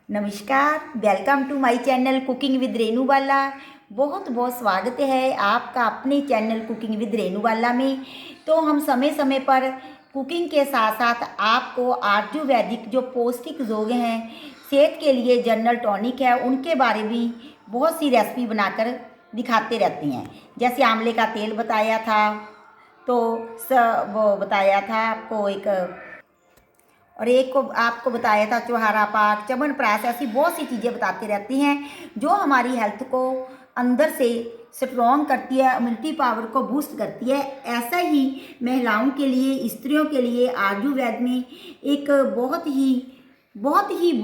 नमस्कार, welcome to my channel cooking with Renubala. बहुत बहुत स्वागत है आपका अपने चैनल कुकिंग विद रेनूबाला में। तो हम समय समय पर कुकिंग के साथ साथ आपको आयुर्वेदिक जो पौष्टिक योग हैं, सेहत के लिए जनरल टॉनिक है, उनके बारे में बहुत सी रेसिपी बनाकर दिखाते रहते हैं। जैसे आंवले का तेल बताया था, तो वो बताया था आपको और एक को आपको बताया था चुहारा पाक, च्यवनप्राश, ऐसी बहुत सी चीज़ें बताते रहती हैं जो हमारी हेल्थ को अंदर से स्ट्रॉन्ग करती है, इम्यूनिटी पावर को बूस्ट करती है। ऐसा ही महिलाओं के लिए, स्त्रियों के लिए आयुर्वेद में एक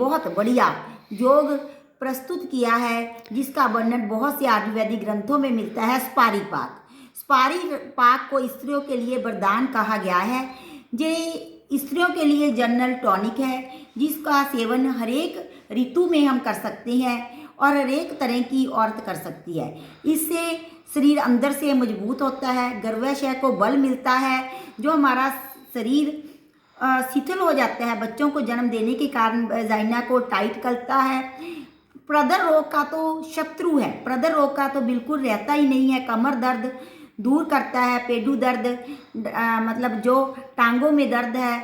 बहुत बढ़िया योग प्रस्तुत किया है, जिसका वर्णन बहुत से आयुर्वेदिक ग्रंथों में मिलता है। स्पारी पाक, स्पारी पाक को स्त्रियों के लिए वरदान कहा गया है। ये स्त्रियों के लिए जनरल टॉनिक है, जिसका सेवन हर एक ऋतु में हम कर सकते हैं और हर एक तरह की औरत कर सकती है। इससे शरीर अंदर से मजबूत होता है, गर्भाशय को बल मिलता है, जो हमारा शरीर शिथिल हो जाता है, बच्चों को जन्म देने के कारण वजाइना को टाइट करता है। प्रदर रोग का तो शत्रु है, प्रदर रोग का तो बिल्कुल रहता ही नहीं है। कमर दर्द दूर करता है, पेडू दर्द मतलब जो टांगों में दर्द है,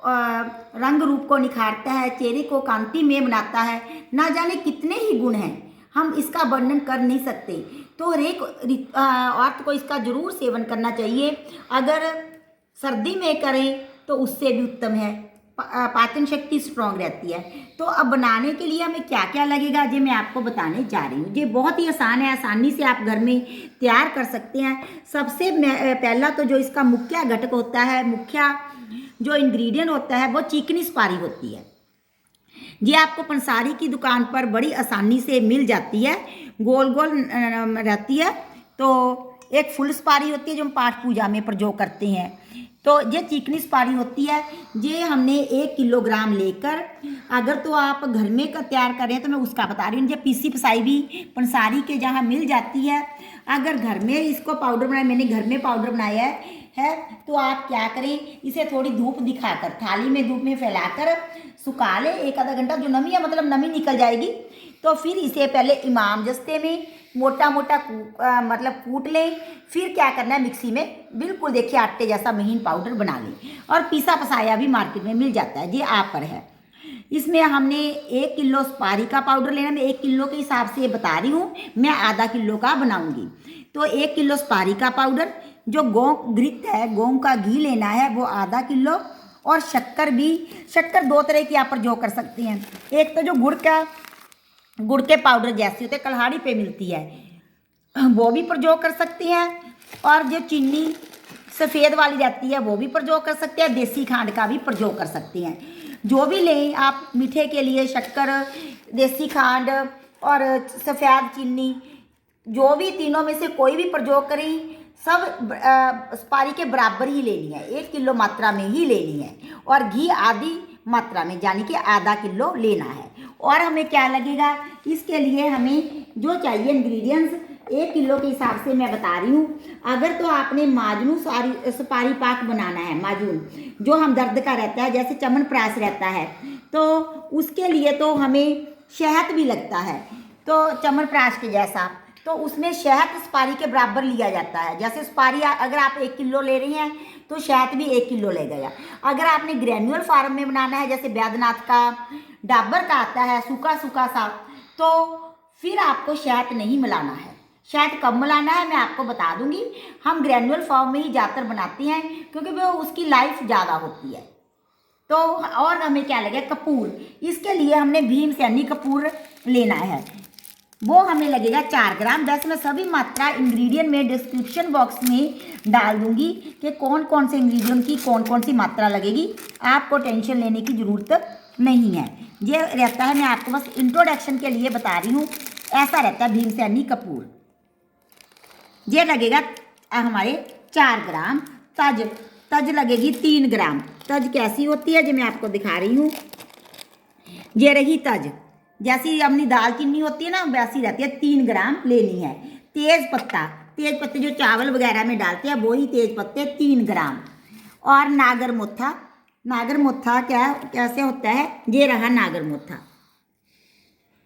रंग रूप को निखारता है, चेहरे को कांति में बनाता है। ना जाने कितने ही गुण हैं, हम इसका वर्णन कर नहीं सकते। तो हर एक औरत को इसका जरूर सेवन करना चाहिए। अगर सर्दी में करें तो उससे भी उत्तम है, पाचन शक्ति स्ट्रांग रहती है। तो अब बनाने के लिए हमें क्या क्या लगेगा, ये मैं आपको बताने जा रही हूँ। ये बहुत ही आसान है, आसानी से आप घर में तैयार कर सकते हैं। सबसे पहला तो जो इसका मुख्य घटक होता है, मुख्य जो इंग्रेडिएंट होता है, वो चिकनी सुपारी होती है। ये आपको पंसारी की दुकान पर बड़ी आसानी से मिल जाती है, गोल गोल रहती है। तो एक फुल सुपारी होती है जो हम पाठ पूजा में प्रयोग करते हैं। तो ये चिकनी सुपारी होती है। ये हमने 1 किलोग्राम लेकर, अगर तो आप घर में का तैयार करें तो मैं उसका बता रही हूँ। ये पीसी पसाई भी पंसारी के जहाँ मिल जाती है। अगर घर में इसको पाउडर बनाया, मैंने घर में पाउडर बनाया है, तो आप क्या करें, इसे थोड़ी धूप दिखाकर थाली में धूप में फैलाकर सुखा लें 1 आधा घंटा। जो नमी है, मतलब नमी निकल जाएगी। तो फिर इसे पहले इमाम जस्ते में मोटा मोटा मतलब कूट लें। फिर क्या करना है, मिक्सी में बिल्कुल देखिए आटे जैसा महीन पाउडर बना लें। और पीसा पसाया भी मार्केट में मिल जाता है, ये आप पर है। इसमें हमने 1 किलो सुपारी का पाउडर लेना। मैं 1 किलो के हिसाब से बता रही हूँ, मैं आधा किलो का बनाऊंगी। तो 1 किलो सुपारी का पाउडर, जो गोंद घृत है, गोंद का घी लेना है, वो आधा किलो। और शक्कर भी, शक्कर 2 तरह की आप प्रयोग कर सकते हैं। एक तो जो गुड़ के पाउडर जैसी होते कल्हाड़ी पे मिलती है, वो भी प्रयोग कर सकते हैं। और जो चीनी सफ़ेद वाली रहती है, वो भी प्रयोग कर सकते हैं। देसी खांड का भी प्रयोग कर सकते हैं। जो भी लें आप मीठे के लिए, शक्कर, देसी खांड और सफ़ेद चीनी, जो भी तीनों में से कोई भी प्रयोग करें, सब सुपारी के बराबर ही लेनी है, 1 किलो मात्रा में ही लेनी है। और घी आधी मात्रा में, यानी कि आधा किलो लेना है। और हमें क्या लगेगा, इसके लिए हमें जो चाहिए इंग्रेडिएंट्स 1 किलो के हिसाब से मैं बता रही हूँ। अगर तो आपने माजून सुपारी पाक बनाना है, माजून जो हम दर्द का रहता है, जैसे च्यवनप्राश रहता है, तो उसके लिए तो हमें शहद भी लगता है। तो च्यवनप्राश के जैसा, तो उसमें शहद सुपारी के बराबर लिया जाता है। जैसे सुपारी अगर आप 1 किलो ले रही हैं, तो शहद भी 1 किलो लगेगा। अगर आपने ग्रैन्युअल फार्म में बनाना है, जैसे बैद्यनाथ का, डाबर का आता है सूखा सूखा सा, तो फिर आपको शहद नहीं मिलाना है। शहद कब मिलाना है मैं आपको बता दूंगी। हम ग्रैन्युअल फॉर्म में ही ज़्यादातर बनाते हैं, क्योंकि वो उसकी लाइफ ज़्यादा होती है। तो और हमें क्या लगेगा, कपूर। इसके लिए हमने भीमसेनी कपूर लेना है, वो हमें लगेगा 4 ग्राम। वैसे मैं सभी मात्रा इंग्रेडिएंट में डिस्क्रिप्शन बॉक्स में डाल दूंगी कि कौन कौन से इंग्रेडिएंट की कौन कौन सी मात्रा लगेगी। आपको टेंशन लेने की ज़रूरत नहीं है। ये रहता है, मैं आपको बस इंट्रोडक्शन के लिए बता रही हूँ, ऐसा रहता है भीमसेनी कपूर। ये लगेगा हमारे 4 ग्राम। तज लगेगी 3 ग्राम। तज कैसी होती है, जो मैं आपको दिखा रही हूँ। ये रही तज, जैसी अपनी दालचीनी होती है ना, वैसी रहती है, 3 ग्राम लेनी है। तेज पत्ते जो चावल वगैरह में डालते हैं, वही तेज पत्ते 3 ग्राम। और नागर मोथा कैसे होता है, ये रहा नागर मोथा।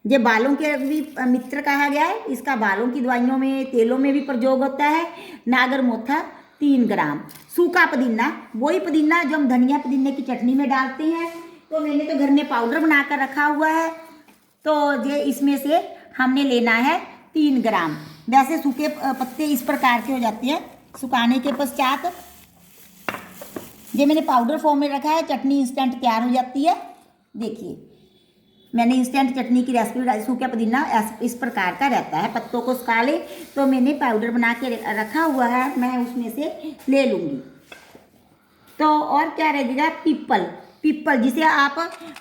ये बालों के भी मित्र कहा गया है। इसका बालों की दवाइयों में, तेलों में भी प्रयोग होता है। नागर मोथा 3 ग्राम। सूखा पुदीना, वही पुदीना जो हम धनिया पुदीने की चटनी में डालते हैं। तो मैंने तो घर में पाउडर बनाकर रखा हुआ है, तो ये इसमें से हमने लेना है 3 ग्राम। वैसे सूखे पत्ते इस प्रकार के हो जाते हैं। सुखाने के पश्चात ये मैंने पाउडर फॉर्म में रखा है, चटनी इंस्टेंट तैयार हो जाती है। देखिए मैंने इंस्टेंट चटनी की रेसिपी बताई। सूखा पुदीना इस प्रकार का रहता है, पत्तों को सुखा ले तो मैंने पाउडर बना के रखा हुआ है, मैं उसमें से ले लूँगी। तो और क्या रहेगा, पीपल। पीपल जिसे आप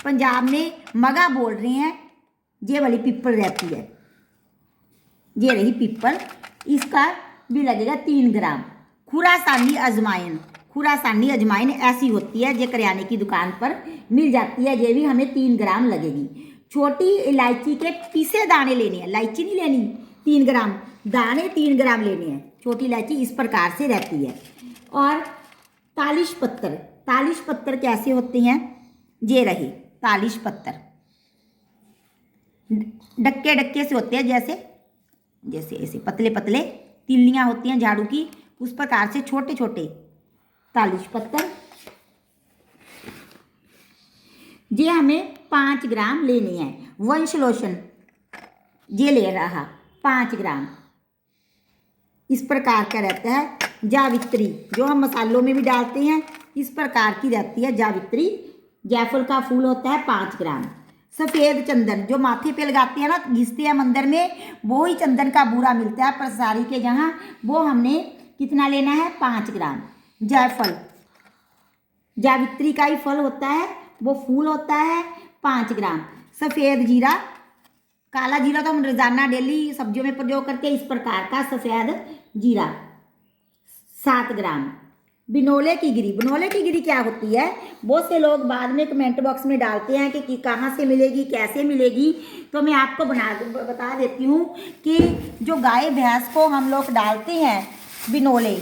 पंजाब में मगा बोल रहे हैं, ये वाली पीपल रहती है, ये रही पीपल। इसका भी लगेगा 3 ग्राम। खुरासानी अजवाइन, खुरासानी अजवाइन ऐसी होती है, ये करियाने की दुकान पर मिल जाती है, ये भी हमें 3 ग्राम लगेगी। छोटी इलायची के पीसे दाने लेने हैं, इलायची नहीं लेनी, 3 ग्राम दाने 3 ग्राम लेने हैं। छोटी इलायची इस प्रकार से रहती है। और तालिश पत्तर, तालिश पत्तर कैसे होते हैं, ये रहे तालिश पत्तर, डक्के डक्के से होते हैं, जैसे जैसे ऐसे पतले पतले तिल्लियाँ होती हैं झाड़ू की, उस प्रकार से छोटे छोटे तालिश पत्तर। ये हमें 5 ग्राम लेनी है। वंश लोशन ये ले रहा 5 ग्राम, इस प्रकार का रहता है। जावित्री जो हम मसालों में भी डालते हैं, इस प्रकार की रहती है जावित्री। जायफल का फूल होता है 5 ग्राम। सफ़ेद चंदन जो माथे पे लगाते हैं ना, घिसते हैं मंदिर में, वो ही चंदन का बूरा मिलता है प्रसारी के जहाँ, वो हमने कितना लेना है, 5 ग्राम। जायफल जावित्री का ही फल होता है, वो फूल होता है 5 ग्राम। सफ़ेद जीरा, काला जीरा तो हम रोजाना डेली सब्जियों में प्रयोग करते हैं, इस प्रकार का सफ़ेद जीरा 7 ग्राम। बिनोले की गिरी, बिनोले की गिरी क्या होती है, बहुत से लोग बाद में कमेंट बॉक्स में डालते हैं कि कहाँ से मिलेगी, कैसे मिलेगी। तो मैं आपको बता देती हूँ कि जो गाय भैंस को हम लोग डालते हैं बिनोले,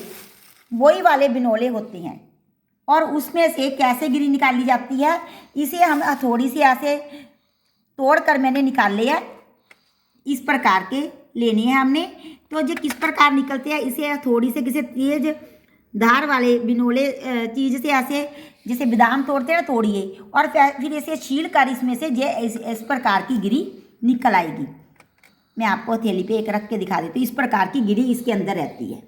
वही वाले बिनोले होते हैं। और उसमें से कैसे गिरी निकाली जाती है, इसे हम थोड़ी सी ऐसे तोड़ कर मैंने निकाल लिया, इस प्रकार के लेनी है हमने। तो ये किस प्रकार निकलते हैं, इसे थोड़ी से किसी तेज धार वाले बिनोले चीज़ से ऐसे जैसे बादाम तोड़ते हैं तोड़िए, और फिर इसे छील कर इसमें से ये इस प्रकार की गिरी निकल आएगी। मैं आपको हथेली पे एक रख के दिखा देती हूँ, इस प्रकार की गिरी इसके अंदर रहती है।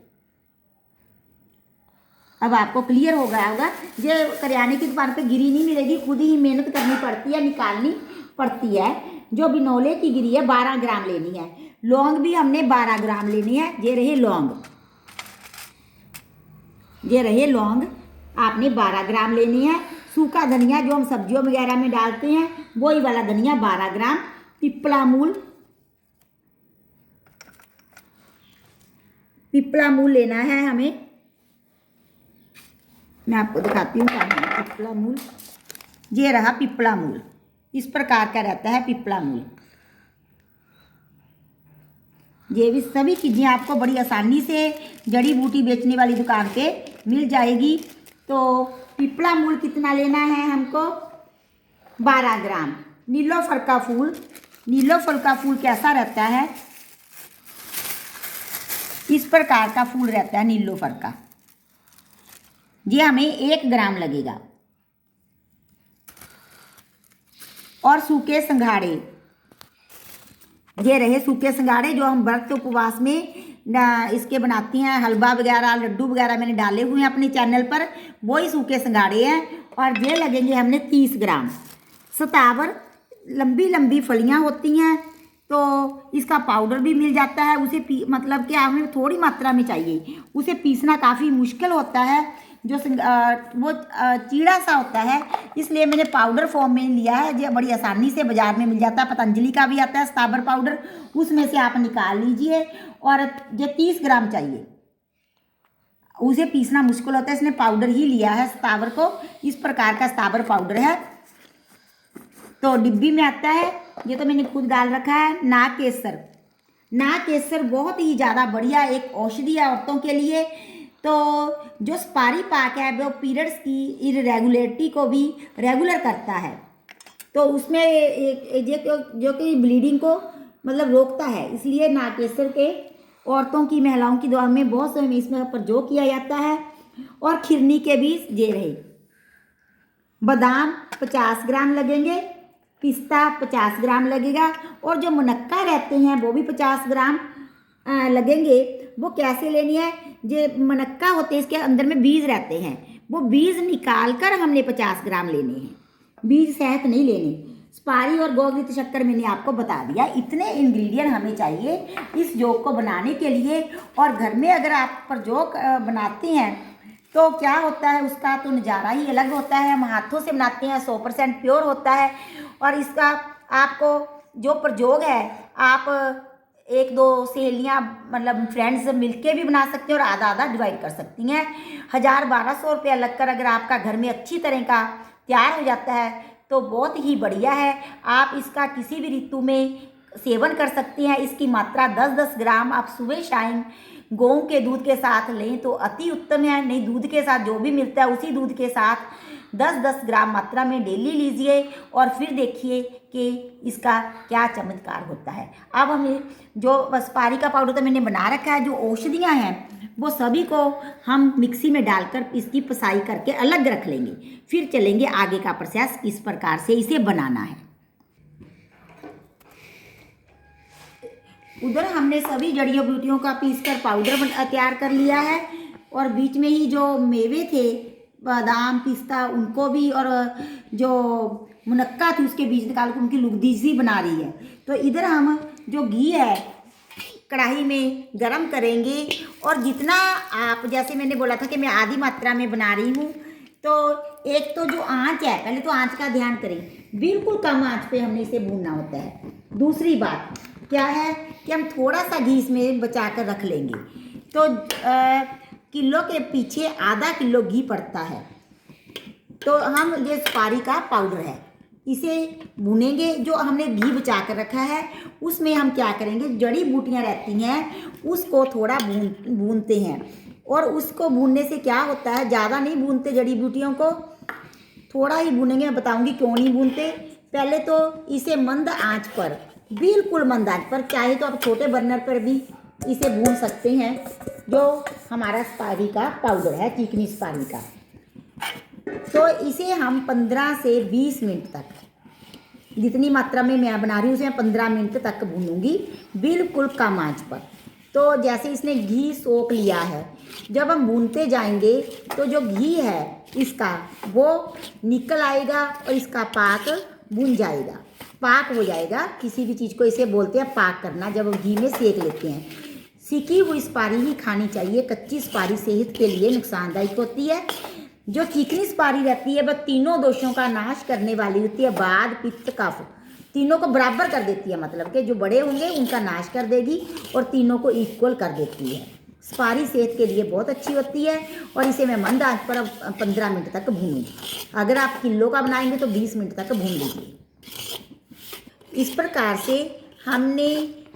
अब आपको क्लियर हो गया होगा। ये करियाने की दुकान पे गिरी नहीं मिलेगी, खुद ही मेहनत करनी पड़ती है, निकालनी पड़ती है। जो बिनोले की गिरी है 12 ग्राम लेनी है। लौंग भी हमने 12 ग्राम लेनी है। ये रहे लौंग, ये रहे लौंग आपने 12 ग्राम लेनी है। सूखा धनिया जो हम सब्जियों वगैरह में डालते हैं, वही वाला धनिया 12 ग्राम। पिपला मूल, पिपला मूल लेना है हमें। मैं आपको दिखाती हूँ पिपला मूल, ये रहा पिपला मूल, इस प्रकार का रहता है पिपला मूल। ये भी सभी चीज़ें आपको बड़ी आसानी से जड़ी बूटी बेचने वाली दुकान पे मिल जाएगी। तो पिपला मूल कितना लेना है हमको, 12 ग्राम। नीलोफर का फूल, नीलोफर का फूल कैसा रहता है, इस प्रकार का फूल रहता है नीलोफर का, ये हमें 1 ग्राम लगेगा। और सूखे संघाड़े, ये रहे सूखे संघाड़े जो हम व्रत उपवास में इसके बनाती हैं, हलवा वगैरह लड्डू वगैरह मैंने डाले हुए हैं अपने चैनल पर, वही सूखे संघाड़े हैं। और ये लगेंगे हमने 30 ग्राम। सतावर लंबी लंबी फलियां होती हैं, तो इसका पाउडर भी मिल जाता है। उसे मतलब कि हमें थोड़ी मात्रा में चाहिए, उसे पीसना काफ़ी मुश्किल होता है, जो वो चीड़ा सा होता है, इसलिए मैंने पाउडर फॉर्म में लिया है। जो बड़ी आसानी से बाज़ार में मिल जाता है, पतंजलि का भी आता है सतावर पाउडर, उसमें से आप निकाल लीजिए। और ये 30 ग्राम चाहिए, उसे पीसना मुश्किल होता है, इसने पाउडर ही लिया है सतावर को, इस प्रकार का सतावर पाउडर है। तो डिब्बी में आता है, ये तो मैंने खुद डाल रखा है। नाग केसर, नाग केसर बहुत ही ज़्यादा बढ़िया एक औषधि है औरतों के लिए। तो जो स्पारी पाक है वो पीरियड्स की इरेगुलरिटी को भी रेगुलर करता है। तो उसमें जो कि ब्लीडिंग को मतलब रोकता है, इसलिए नागकेसर के औरतों की, महिलाओं की दवा में बहुत समय इसमें प्रयोग किया जाता है। और खिरनी के बीज ये रहे, बादाम 50 ग्राम लगेंगे, पिस्ता 50 ग्राम लगेगा, और जो मुनक्का रहते हैं वो भी 50 ग्राम लगेंगे। वो कैसे लेनी है, जो मुनक्का होते हैं इसके अंदर में बीज रहते हैं, वो बीज निकाल कर हमने 50 ग्राम लेने हैं, बीज सहित नहीं लेने। सुपारी और गोघृत शक्कर मैंने आपको बता दिया। इतने इंग्रेडिएंट हमें चाहिए इस जोग को बनाने के लिए। और घर में अगर आप प्रयोग बनाते हैं तो क्या होता है, उसका तो नज़ारा ही अलग होता है। हम हाथों से बनाते हैं, 100% प्योर होता है। और इसका आपको जो प्रयोग है, आप 1-2 सहेलियाँ मतलब फ्रेंड्स मिलके भी बना सकते हैं और आधा आधा डिवाइड कर सकती हैं। 1000-1200 रुपया लगकर अगर आपका घर में अच्छी तरह का तैयार हो जाता है तो बहुत ही बढ़िया है। आप इसका किसी भी ऋतु में सेवन कर सकती हैं। इसकी मात्रा 10-10 ग्राम आप सुबह शाम गाय के दूध के साथ लें तो अति उत्तम है। नहीं, दूध के साथ जो भी मिलता है उसी दूध के साथ 10-10 ग्राम मात्रा में डेली लीजिए और फिर देखिए कि इसका क्या चमत्कार होता है। अब हमें जो सुपारी का पाउडर तो मैंने बना रखा है, जो औषधियाँ हैं वो सभी को हम मिक्सी में डालकर इसकी पिसाई करके अलग रख लेंगे। फिर चलेंगे आगे का प्रोसेस, किस प्रकार से इसे बनाना है। उधर हमने सभी जड़ी बूटियों का पीसकर पाउडर तैयार कर लिया है। और बीच में ही जो मेवे थे, बादाम पिस्ता, उनको भी, और जो मुनक्का थी उसके बीज निकाल कर उनकी लुगदी सी बना रही है। तो इधर हम जो घी है कढ़ाई में गरम करेंगे। और जितना आप, जैसे मैंने बोला था कि मैं आधी मात्रा में बना रही हूँ, तो एक तो जो आंच है, पहले तो आंच का ध्यान करें, बिल्कुल कम आंच पे हमने इसे भूनना होता है। दूसरी बात क्या है कि हम थोड़ा सा घी इसमें बचा कर रख लेंगे। तो किलो के पीछे आधा किलो घी पड़ता है। तो हम ये सुपारी का पाउडर है, इसे भूनेंगे। जो हमने घी बचा कर रखा है उसमें हम क्या करेंगे, जड़ी बूटियां रहती हैं उसको थोड़ा भूनते हैं। और उसको भूनने से क्या होता है, ज़्यादा नहीं भूनते जड़ी बूटियों को, थोड़ा ही भूनेंगे। मैं बताऊंगी क्यों नहीं भूनते। पहले तो इसे मंद आंच पर, बिल्कुल मंद आंच पर, चाहे तो आप छोटे बर्नर पर भी इसे भून सकते हैं। जो हमारा सुपारी का पाउडर है, चिकनी सुपारी का, तो इसे हम 15 से 20 मिनट तक, जितनी मात्रा में मैं बना रही हूँ उसे 15 मिनट तक भूनूंगी, बिल्कुल कम आंच पर। तो जैसे इसने घी सोख लिया है, जब हम भूनते जाएंगे तो जो घी है इसका वो निकल आएगा और इसका पाक भून जाएगा, पाक हो जाएगा। किसी भी चीज़ को इसे बोलते हैं पाक करना, जब हम घी में सेक लेते हैं। सीखी हुई सुपारी ही खानी चाहिए, कच्ची सुपारी सेहत के लिए नुकसानदायक होती है। जो चिकनी सुपारी रहती है वह तीनों दोषों का नाश करने वाली होती है, वात पित्त कफ तीनों को बराबर कर देती है। मतलब कि जो बड़े होंगे उनका नाश कर देगी और तीनों को इक्वल कर देती है। सुपारी सेहत के लिए बहुत अच्छी होती है। और इसे मैं मंद आंच पर 15 मिनट तक भूनूंगी। अगर आप किलो का बनाएंगे तो 20 मिनट तक भून लीजिए। इस प्रकार से हमने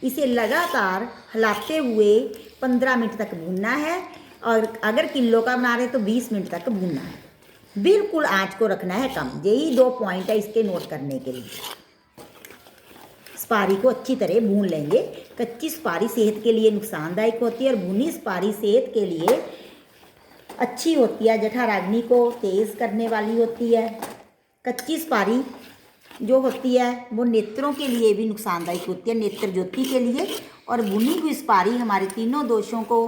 इसे लगातार हिलाते हुए 15 मिनट तक भूनना है। और अगर किलो का बना रहे तो 20 मिनट तक भूनना है। बिल्कुल आंच को रखना है कम। यही 2 पॉइंट है इसके नोट करने के लिए। सुपारी को अच्छी तरह भून लेंगे। कच्ची सुपारी सेहत के लिए नुकसानदायक होती है और भुनी सुपारी सेहत के लिए अच्छी होती है। जठराग्नि को तेज़ करने वाली होती है। कच्ची सुपारी जो होती है वो नेत्रों के लिए भी नुकसानदायक होती है, नेत्र ज्योति के लिए। और भुनी हुई सुपारी हमारे तीनों दोषों को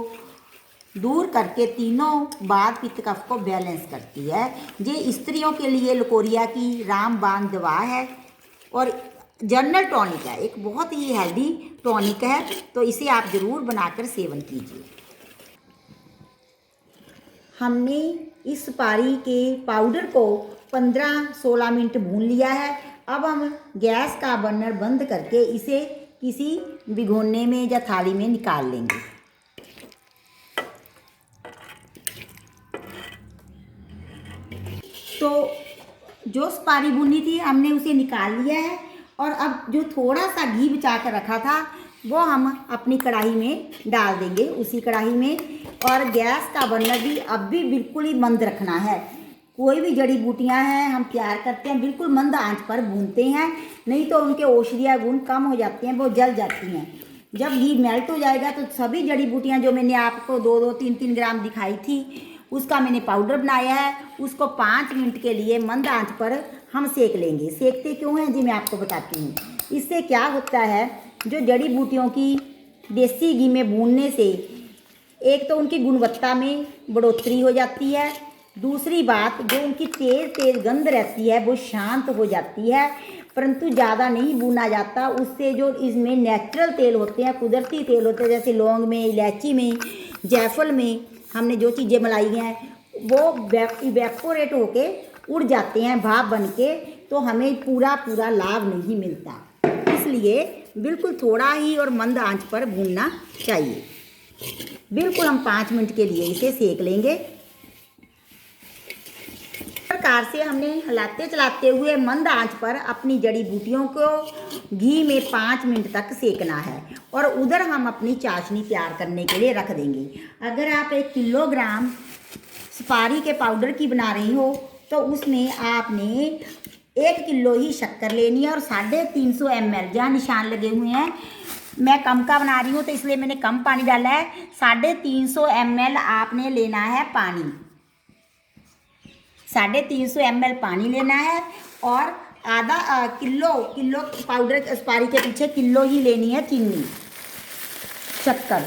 दूर करके तीनों वात पित्त कफ को बैलेंस करती है। ये स्त्रियों के लिए लकोरिया की रामबाण दवा है और जनरल टॉनिक है, एक बहुत ही हेल्दी टॉनिक है। तो इसे आप ज़रूर बनाकर सेवन कीजिए। हमने इस सुपारी के पाउडर को 15-16 मिनट भून लिया है। अब हम गैस का बर्नर बंद करके इसे किसी भिगोने में या थाली में निकाल लेंगे। तो जो सुपारी भुनी थी हमने उसे निकाल लिया है। और अब जो थोड़ा सा घी बचा कर रखा था वो हम अपनी कढ़ाई में डाल देंगे, उसी कढ़ाई में। और गैस का बर्नर भी अब भी बिल्कुल ही मंद रखना है। कोई भी जड़ी बूटियां हैं हम तैयार करते हैं बिल्कुल मंद आंच पर भूनते हैं, नहीं तो उनके औषधीय गुण कम हो जाते हैं, वो जल जाती हैं। जब घी मेल्ट हो जाएगा तो सभी जड़ी बूटियां जो मैंने आपको 2-2, 3-3 ग्राम दिखाई थी उसका मैंने पाउडर बनाया है, उसको 5 मिनट के लिए मंद आंच पर हम सेक लेंगे। सेकते क्यों हैं जी मैं आपको बताती हूँ। इससे क्या होता है, जो जड़ी बूटियों की देसी घी में भूनने से एक तो उनकी गुणवत्ता में बढ़ोतरी हो जाती है, दूसरी बात जो उनकी तेज़ तेज़ गंध रहती है वो शांत हो जाती है, परंतु ज़्यादा नहीं भूना जाता। उससे जो इसमें नेचुरल तेल होते हैं, कुदरती तेल होते हैं, जैसे लौंग में, इलायची में, जायफल में हमने जो चीज़ें मलाई हैं वो इवेपोरेट होके उड़ जाते हैं भाप बन के, तो हमें पूरा पूरा लाभ नहीं मिलता। इसलिए बिल्कुल थोड़ा ही और मंद आंच पर भूनना चाहिए। बिल्कुल हम 5 मिनट के लिए इसे सेक लेंगे। इस प्रकार से हमने हिलाते चलाते हुए मंद आंच पर अपनी जड़ी बूटियों को घी में 5 मिनट तक सेकना है, और उधर हम अपनी चाशनी तैयार करने के लिए रख देंगे। अगर आप 1 किलोग्राम सुपारी के पाउडर की बना रही हो तो उसमें आपने 1 किलो ही शक्कर लेनी है, और 350 ml जहाँ निशान लगे हुए हैं, मैं कम का बना रही हूँ तो इसलिए मैंने कम पानी डाला है। 350 ml आपने लेना है पानी, 350 ml पानी लेना है, और आधा किलो पाउडर सुपारी के पीछे किलो ही लेनी है चीनी, शक्कर।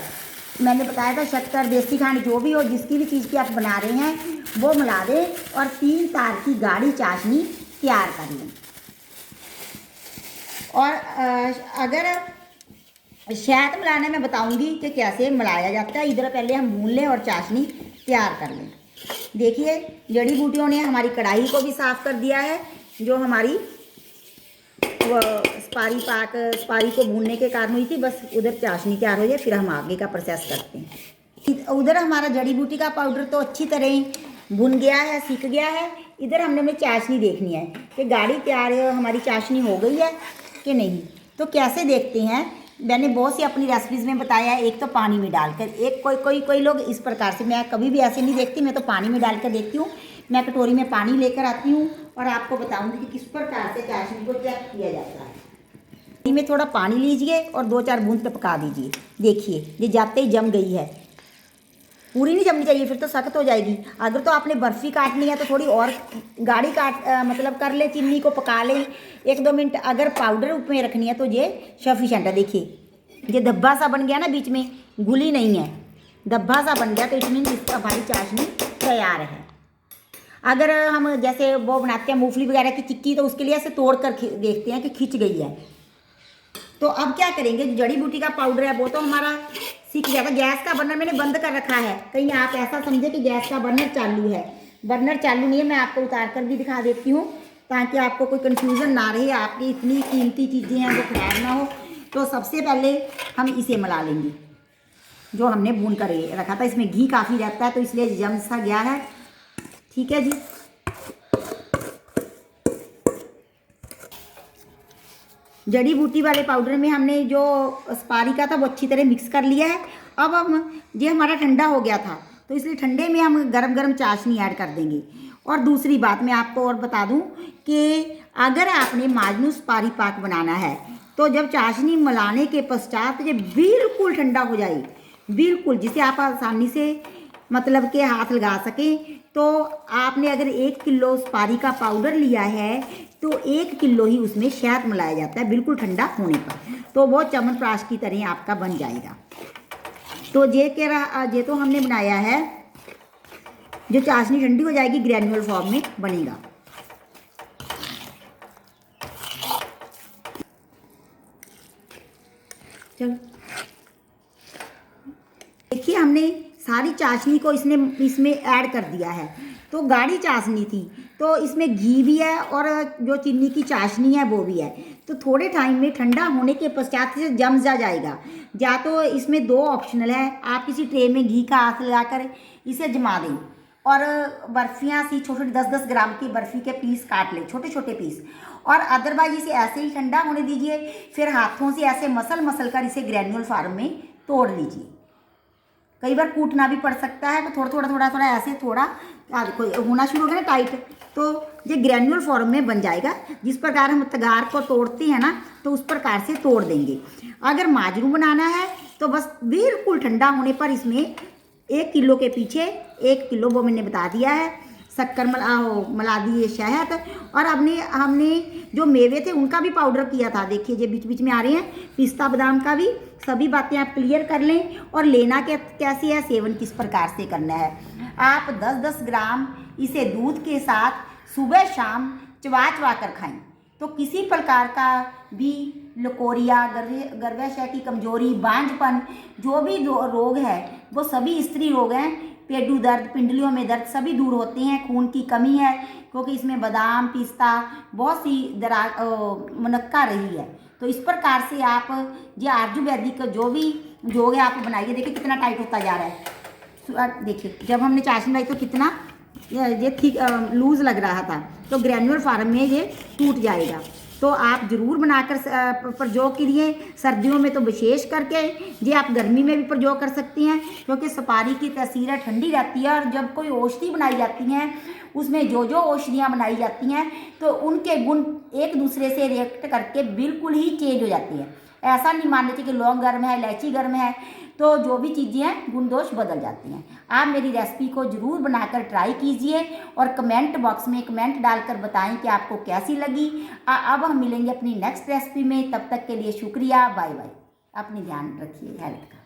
मैंने बताया था शक्कर, देसी खांड, जो भी हो, जिसकी भी चीज़ की आप बना रहे हैं वो मिला दें, और 3 तार की गाढ़ी चाशनी तैयार कर लें। और अगर शहद मिलाने में बताऊंगी कि कैसे मिलाया जाता है। इधर पहले हम भून लें और चाशनी तैयार कर लें। देखिए जड़ी बूटियों ने हमारी कढ़ाई को भी साफ़ कर दिया है। जो हमारी सुपारी को भूनने के कारण हुई थी, बस उधर चाशनी तैयार हो जाए फिर हम आगे का प्रोसेस करते हैं। उधर हमारा जड़ी बूटी का पाउडर तो अच्छी तरह ही भुन गया है, सीख गया है। इधर हमने चाशनी देखनी है कि गाढ़ी तैयार है, हमारी चाशनी हो गई है कि नहीं। तो कैसे देखते हैं, मैंने बहुत सी अपनी रेसिपीज़ में बताया है। एक तो पानी में डालकर, एक कोई लोग इस प्रकार से, मैं कभी भी ऐसे नहीं देखती, मैं तो पानी में डालकर देखती हूँ। मैं कटोरी में पानी लेकर आती हूँ और आपको बताऊँगी कि किस प्रकार से चाशनी को चेक किया जाता है। पानी में थोड़ा पानी लीजिए और 2-4 बूंद पका दीजिए। देखिए ये जाते ही जम गई है, पूरी नहीं जमनी चाहिए, फिर तो सख्त हो जाएगी। अगर तो आपने बर्फ़ी काटनी है तो थोड़ी और गाढ़ी मतलब कर ले, चीनी को पका लें 1-2 मिनट। अगर पाउडर में रखनी है तो ये सफिशेंट है। देखिए ये धब्बा सा बन गया ना, बीच में घुली नहीं है, धब्बा सा बन गया, तो इसमें हमारी चाशनी तैयार है। अगर हम जैसे वो बनाते हैं मूंगफली वगैरह की चिक्की, तो उसके लिए ऐसे तोड़ कर देखते हैं कि खिंच गई है। तो अब क्या करेंगे, जो जड़ी बूटी का पाउडर है वो तो हमारा सीख जाएगा। गैस का बर्नर मैंने बंद कर रखा है, कहीं आप ऐसा समझे कि गैस का बर्नर चालू है। बर्नर चालू नहीं है, मैं आपको उतार कर भी दिखा देती हूँ ताकि आपको कोई कन्फ्यूज़न ना रहे, आपकी इतनी कीमती चीज़ें हैं वो खराब ना हो। तो सबसे पहले हम इसे मिला लेंगे जो हमने भून कर रखा था। इसमें घी काफ़ी रहता है तो इसलिए जम सा गया है। ठीक है जी, जड़ी बूटी वाले पाउडर में हमने जो सुपारी का था वो अच्छी तरह मिक्स कर लिया है। अब हम ये हमारा ठंडा हो गया था तो इसलिए ठंडे में हम गरम गरम चाशनी ऐड कर देंगे। और दूसरी बात मैं आपको और बता दूं कि अगर आपने माजनू सुपारी पाक बनाना है तो जब चाशनी मिलाने के पश्चात ये बिल्कुल ठंडा हो जाए, बिल्कुल जिसे आप आसानी से मतलब के हाथ लगा सकें, तो आपने अगर 1 किलो सुपारी का पाउडर लिया है तो 1 किलो ही उसमें शहद मिलाया जाता है बिल्कुल ठंडा होने पर, तो वो च्यवनप्राश की तरह आपका बन जाएगा। तो ये तो हमने बनाया है, जो चाशनी ठंडी हो जाएगी ग्रैन्युअल फॉर्म में बनेगा। चलो देखिए हमने सारी चाशनी को इसमें ऐड कर दिया है। तो गाढ़ी चाशनी थी तो इसमें घी भी है और जो चीनी की चाशनी है वो भी है। तो थोड़े टाइम में ठंडा होने के पश्चात से जम जाएगा। या तो इसमें 2 ऑप्शनल है, आप किसी ट्रे में घी का हाथ लगाकर इसे जमा दें और बर्फियाँ सी छोटे 10-10 ग्राम की बर्फ़ी के पीस काट लें, छोटे छोटे पीस, और अदरवाइज इसे ऐसे ही ठंडा होने दीजिए। फिर हाथों से ऐसे मसल कर इसे ग्रैन्युअल फॉर्म में तोड़ लीजिए। कई बार कूटना भी पड़ सकता है, तो थोड़ा थोड़ा ऐसे थोड़ा देखो होना शुरू हो गया ना टाइट, तो ये ग्रैन्युलर फॉर्म में बन जाएगा। जिस प्रकार हम तगार को तोड़ते हैं ना, तो उस प्रकार से तोड़ देंगे। अगर माजरू बनाना है तो बस बिल्कुल ठंडा होने पर इसमें 1 किलो के पीछे 1 किलो वो मैंने बता दिया है शक्कर मिला दी है, शहद, और हमने जो मेवे थे उनका भी पाउडर किया था। देखिए ये बीच बीच में आ रहे हैं, पिस्ता बादाम का भी। सभी बातें आप क्लियर कर लें। और लेना कैसे है, सेवन किस प्रकार से करना है। आप 10-10 ग्राम इसे दूध के साथ सुबह शाम चबा चबा कर खाएं, तो किसी प्रकार का भी लकोरिया, गर्भाशय की कमजोरी, बांझपन, जो भी रोग है वो सभी स्त्री रोग हैं, पेटू दर्द, पिंडलियों में दर्द, सभी दूर होते हैं। खून की कमी है, क्योंकि इसमें बादाम, पिस्ता, बहुत सी मुनक्का रही है। तो इस प्रकार से आप ये आयुर्वेदिक जो भी योग है आप बनाइए। देखिए कितना टाइट होता जा रहा है। देखिए जब हमने चाशनी बनाई तो कितना ये ठीक लूज लग रहा था, तो ग्रैन्युलर फॉर्म में ये टूट जाएगा। तो आप ज़रूर बनाकर प्रयोग करिए। सर्दियों में तो विशेष करके ये आप गर्मी में भी प्रयोग कर सकती हैं, क्योंकि सुपारी की तासीर ठंडी रहती है। और जब कोई औषधि बनाई जाती हैं, उसमें जो औषधियाँ बनाई जाती हैं, तो उनके गुण एक दूसरे से रिएक्ट करके बिल्कुल ही चेंज हो जाती है। ऐसा नहीं मान लीजिए कि लौंग गर्म है, इलायची गर्म है, तो जो भी चीज़ें हैं गुण दोष बदल जाती हैं। आप मेरी रेसिपी को ज़रूर बनाकर ट्राई कीजिए और कमेंट बॉक्स में कमेंट डालकर बताएं कि आपको कैसी लगी। अब हम मिलेंगे अपनी नेक्स्ट रेसिपी में। तब तक के लिए शुक्रिया, बाय बाय। अपनी ध्यान रखिए हेल्थ का।